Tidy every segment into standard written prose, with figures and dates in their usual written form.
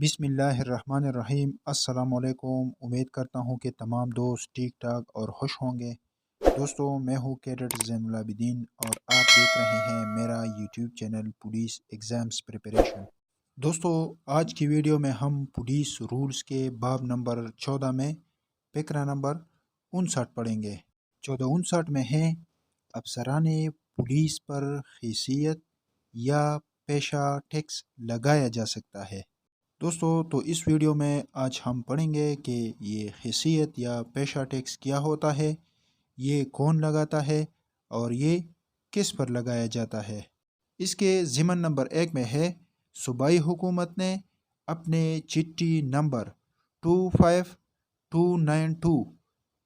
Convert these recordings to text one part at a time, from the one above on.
بسم اللہ الرحمن الرحیم۔ السلام علیکم۔ امید کرتا ہوں کہ تمام دوست ٹھیک ٹھاک اور خوش ہوں گے۔ دوستو، میں ہوں کیڈٹ زین العابدین اور آپ دیکھ رہے ہیں میرا YouTube channel police exams preparation. دوستو، آج کی ویڈیو میں ہم پولیس رولز کے باب نمبر 14 میں فقرہ نمبر 59 پڑھیں گے۔ 1459 میں ہے افسران پولیس پر حیثیت یا پیشہ ٹیکس لگایا جا سکتا ہے۔ دوستو، تو اس ویڈیو میں آج ہم پڑھیں گے کہ یہ حیثیت یا پیشہ ٹیکس کیا ہوتا ہے، یہ کون لگاتا ہے اور یہ کس پر لگایا جاتا ہے۔ اس کے ضمن نمبر 1 میں ہے صوبائی حکومت نے اپنے چٹھی نمبر 25292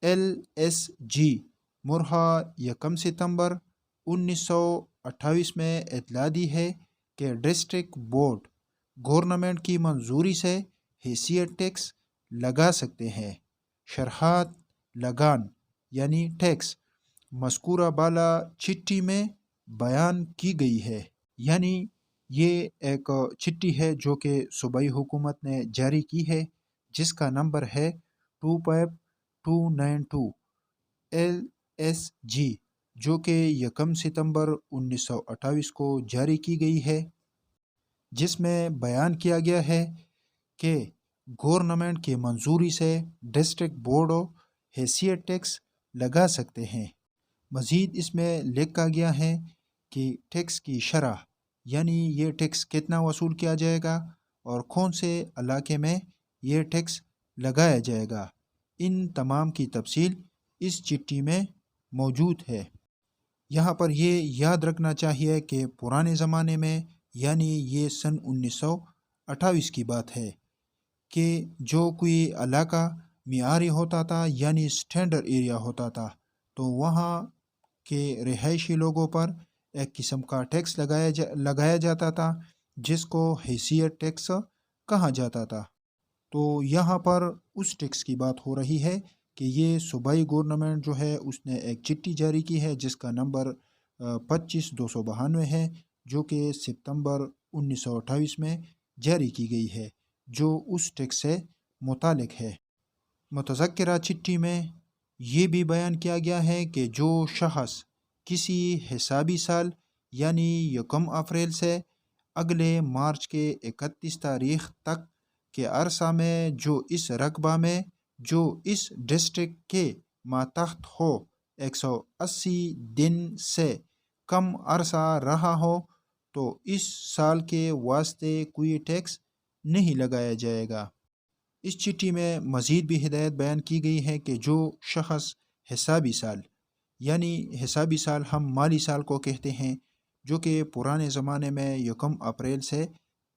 LSG مرحہ 1 ستمبر 1928 میں اطلاع دی ہے کہ ڈسٹرکٹ بورڈ گورنمنٹ کی منظوری سے حیثیت ٹیکس لگا سکتے ہیں۔ شرحات لگان یعنی ٹیکس مذکورہ بالا چٹھی میں بیان کی گئی ہے، یعنی یہ ایک چٹھی ہے جو کہ صوبائی حکومت نے جاری کی ہے، جس کا نمبر ہے 25292 LSG، جو کہ 1 ستمبر 1928 کو جاری کی گئی ہے، جس میں بیان کیا گیا ہے کہ گورنمنٹ کی منظوری سے ڈسٹرکٹ بورڈ حیثیت ٹیکس لگا سکتے ہیں۔ مزید اس میں لکھا گیا ہے کہ ٹیکس کی شرح، یعنی یہ ٹیکس کتنا وصول کیا جائے گا اور کون سے علاقے میں یہ ٹیکس لگایا جائے گا، ان تمام کی تفصیل اس چٹھی میں موجود ہے۔ یہاں پر یہ یاد رکھنا چاہیے کہ پرانے زمانے میں، یعنی یہ سن 1928 کی بات ہے، کہ جو کوئی علاقہ معیاری ہوتا تھا یعنی سٹینڈرڈ ایریا ہوتا تھا، تو وہاں کے رہائشی لوگوں پر ایک قسم کا ٹیکس لگایا جاتا تھا، جس کو حیثیت ٹیکس کہا جاتا تھا۔ تو یہاں پر اس ٹیکس کی بات ہو رہی ہے کہ یہ صوبائی گورنمنٹ جو ہے اس نے ایک چٹھی جاری کی ہے جس کا نمبر 25292 ہے، جو کہ ستمبر 1928 میں جاری کی گئی ہے، جو اس ٹیکس سے متعلق ہے۔ متذکرہ چٹھی میں یہ بھی بیان کیا گیا ہے کہ جو شخص کسی حسابی سال یعنی 1 اپریل سے اگلے مارچ کے 31 تاریخ تک کے عرصہ میں جو اس رقبہ میں جو اس ڈسٹرکٹ کے ماتحت ہو 180 دن سے کم عرصہ رہا ہو، تو اس سال کے واسطے کوئی ٹیکس نہیں لگایا جائے گا۔ اس چٹھی میں مزید بھی ہدایت بیان کی گئی ہے کہ جو شخص حسابی سال، یعنی حسابی سال ہم مالی سال کو کہتے ہیں، جو کہ پرانے زمانے میں 1 اپریل سے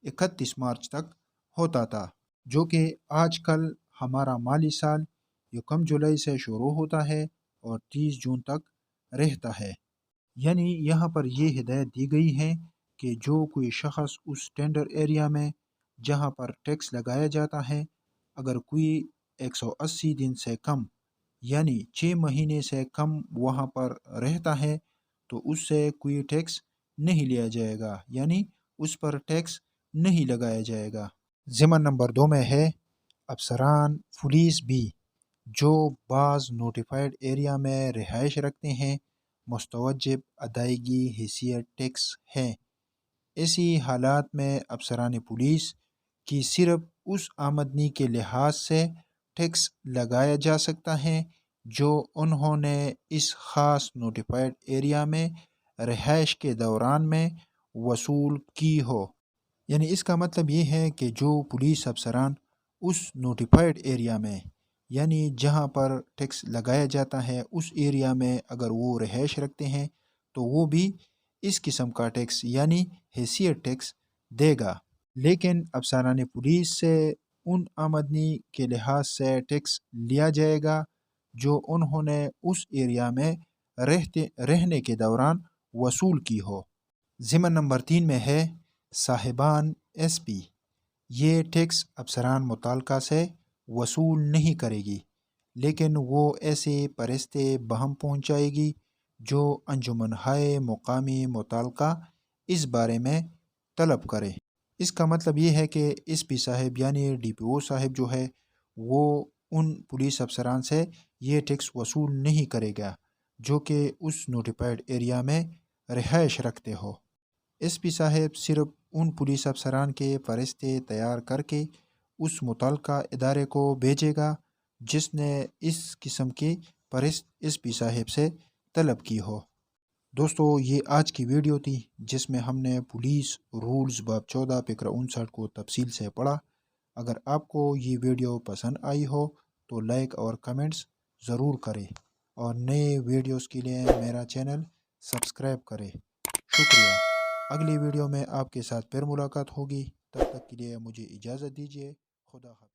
31 مارچ تک ہوتا تھا، جو کہ آج کل ہمارا مالی سال 1 جولائی سے شروع ہوتا ہے اور 30 جون تک رہتا ہے۔ یعنی یہاں پر یہ ہدایت دی گئی ہے کہ جو کوئی شخص اس سٹینڈرڈ ایریا میں جہاں پر ٹیکس لگایا جاتا ہے، اگر کوئی 180 دن سے کم یعنی 6 مہینے سے کم وہاں پر رہتا ہے، تو اس سے کوئی ٹیکس نہیں لیا جائے گا، یعنی اس پر ٹیکس نہیں لگایا جائے گا۔ ضمن نمبر 2 میں ہے افسران پولیس بھی جو بعض نوٹیفائڈ ایریا میں رہائش رکھتے ہیں مستوجب ادائیگی حیثیت ٹیکس ہیں۔ ایسی حالات میں افسران پولیس کی صرف اس آمدنی کے لحاظ سے ٹیکس لگایا جا سکتا ہے جو انہوں نے اس خاص نوٹیفائڈ ایریا میں رہائش کے دوران میں وصول کی ہو۔ یعنی اس کا مطلب یہ ہے کہ جو پولیس افسران اس نوٹیفائڈ ایریا میں، یعنی جہاں پر ٹیکس لگایا جاتا ہے، اس ایریا میں اگر وہ رہائش رکھتے ہیں تو وہ بھی اس قسم کا ٹیکس یعنی حیثیت ٹیکس دے گا۔ لیکن افسران پولیس سے ان آمدنی کے لحاظ سے ٹیکس لیا جائے گا جو انہوں نے اس ایریا میں رہنے کے دوران وصول کی ہو۔ ضمن نمبر 3 میں ہے صاحبان ایس پی، یہ ٹیکس افسران متعلقہ سے وصول نہیں کرے گی، لیکن وہ ایسے پرستے بہم پہنچائے گی جو انجمن ہائے مقامی متعلقہ اس بارے میں طلب کرے۔ اس کا مطلب یہ ہے کہ ایس پی صاحب یعنی ڈی پی او صاحب جو ہے وہ ان پولیس افسران سے یہ ٹیکس وصول نہیں کرے گا جو کہ اس نوٹیفائڈ ایریا میں رہائش رکھتے ہو۔ ایس پی صاحب صرف ان پولیس افسران کے فہرستیں تیار کر کے اس متعلقہ ادارے کو بھیجے گا جس نے اس قسم کی فہرست ایس پی صاحب سے طلب کی ہو۔ دوستو یہ آج کی ویڈیو تھی جس میں ہم نے پولیس رولز باب 14 فقرہ 59 کو تفصیل سے پڑھا۔ اگر آپ کو یہ ویڈیو پسند آئی ہو تو لائک اور کمنٹس ضرور کریں اور نئے ویڈیوز کے لیے میرا چینل سبسکرائب کریں۔ شکریہ۔ اگلی ویڈیو میں آپ کے ساتھ پھر ملاقات ہوگی، تب تک کے لیے مجھے اجازت دیجیے۔ خدا حافظ۔